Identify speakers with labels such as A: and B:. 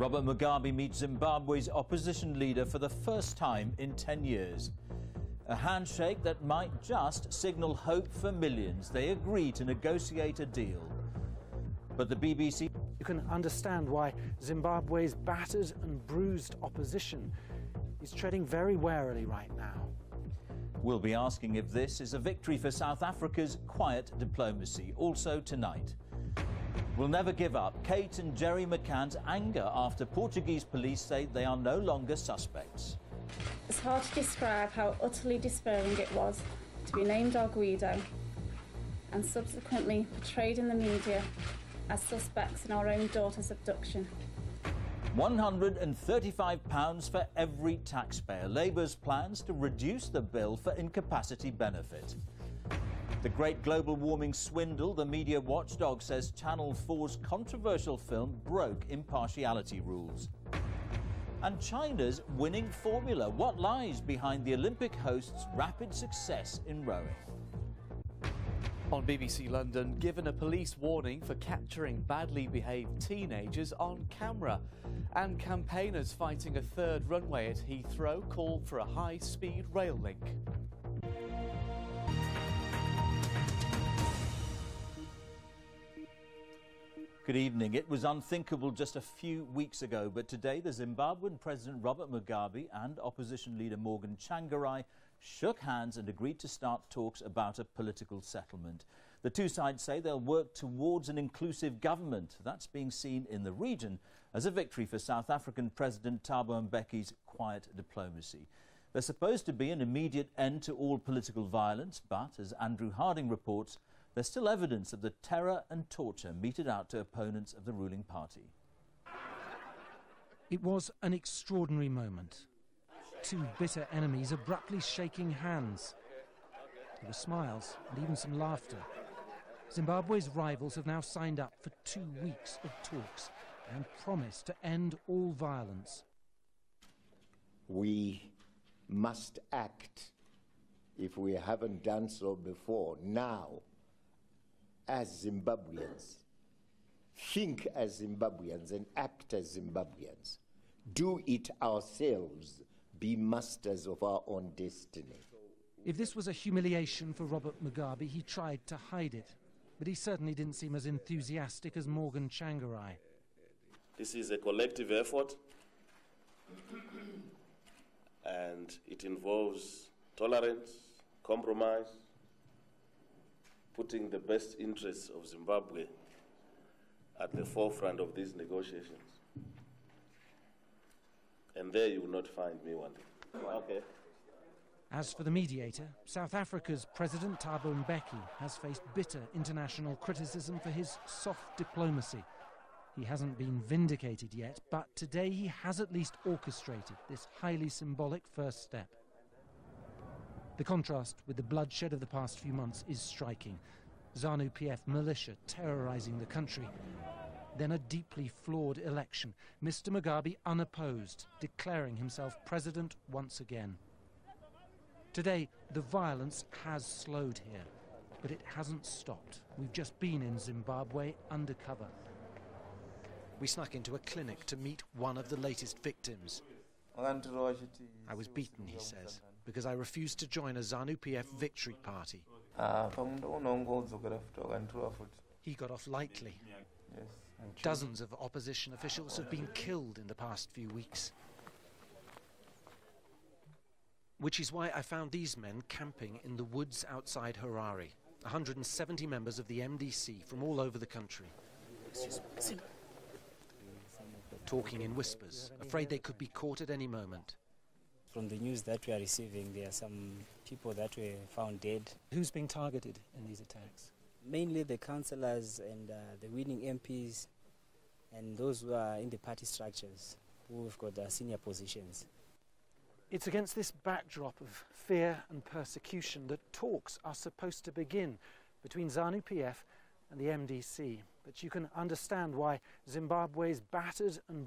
A: Robert Mugabe meets Zimbabwe's opposition leader for the first time in 10 years. A handshake that might just signal hope for millions. They agree to negotiate a deal. But the BBC...
B: You can understand why Zimbabwe's battered and bruised opposition is treading very warily right now.
A: We'll be asking if this is a victory for South Africa's quiet diplomacy, also tonight. We'll never give up. Kate and Jerry McCann's anger after Portuguese police say they are no longer suspects.
C: It's hard to describe how utterly despairing it was to be named our Guido and subsequently portrayed in the media as suspects in our own daughter's abduction.
A: £135 for every taxpayer. Labour's plans to reduce the bill for incapacity benefit. The great global warming swindle, the media watchdog says Channel 4's controversial film broke impartiality rules. And China's winning formula. What lies behind the Olympic hosts' rapid success in rowing?
D: On BBC London, given a police warning for capturing badly behaved teenagers on camera. And campaigners fighting a third runway at Heathrow called for a high-speed rail link.
A: Good evening. It was unthinkable just a few weeks ago, but today the Zimbabwean President Robert Mugabe and opposition leader Morgan Tsvangirai shook hands and agreed to start talks about a political settlement. The two sides say they'll work towards an inclusive government. That's being seen in the region as a victory for South African President Thabo Mbeki's quiet diplomacy. There's supposed to be an immediate end to all political violence, but as Andrew Harding reports, there's still evidence of the terror and torture meted out to opponents of the ruling party.
B: It was an extraordinary moment. Two bitter enemies abruptly shaking hands. There were smiles and even some laughter. Zimbabwe's rivals have now signed up for 2 weeks of talks and promised to end all violence.
E: We must act, if we haven't done so before, now. As Zimbabweans, think as Zimbabweans and act as Zimbabweans. Do it ourselves, be masters of our own destiny.
B: If this was a humiliation for Robert Mugabe, he tried to hide it. But he certainly didn't seem as enthusiastic as Morgan Tsvangirai.
F: This is a collective effort, and it involves tolerance, compromise, putting the best interests of Zimbabwe at the forefront of these negotiations. And there you will not find me one day. Okay.
B: As for the mediator, South Africa's President Thabo Mbeki has faced bitter international criticism for his soft diplomacy. He hasn't been vindicated yet, but today he has at least orchestrated this highly symbolic first step. The contrast with the bloodshed of the past few months is striking. ZANU-PF militia terrorizing the country. Then a deeply flawed election. Mr. Mugabe unopposed, declaring himself president once again. Today, the violence has slowed here, but it hasn't stopped. We've just been in Zimbabwe undercover. We snuck into a clinic to meet one of the latest victims. I was beaten, he says, because I refused to join a ZANU-PF victory party. He got off lightly. Dozens of opposition officials have been killed in the past few weeks. Which is why I found these men camping in the woods outside Harare. 170 members of the MDC from all over the country. Talking in whispers, afraid they could be caught at any moment.
G: From the news that we are receiving, there are some people that were found dead.
B: Who's being targeted in these attacks?
G: Mainly the councillors and the winning MPs and those who are in the party structures, who have got senior positions.
B: It's against this backdrop of fear and persecution that talks are supposed to begin between ZANU-PF and the MDC. But you can understand why Zimbabwe's battered and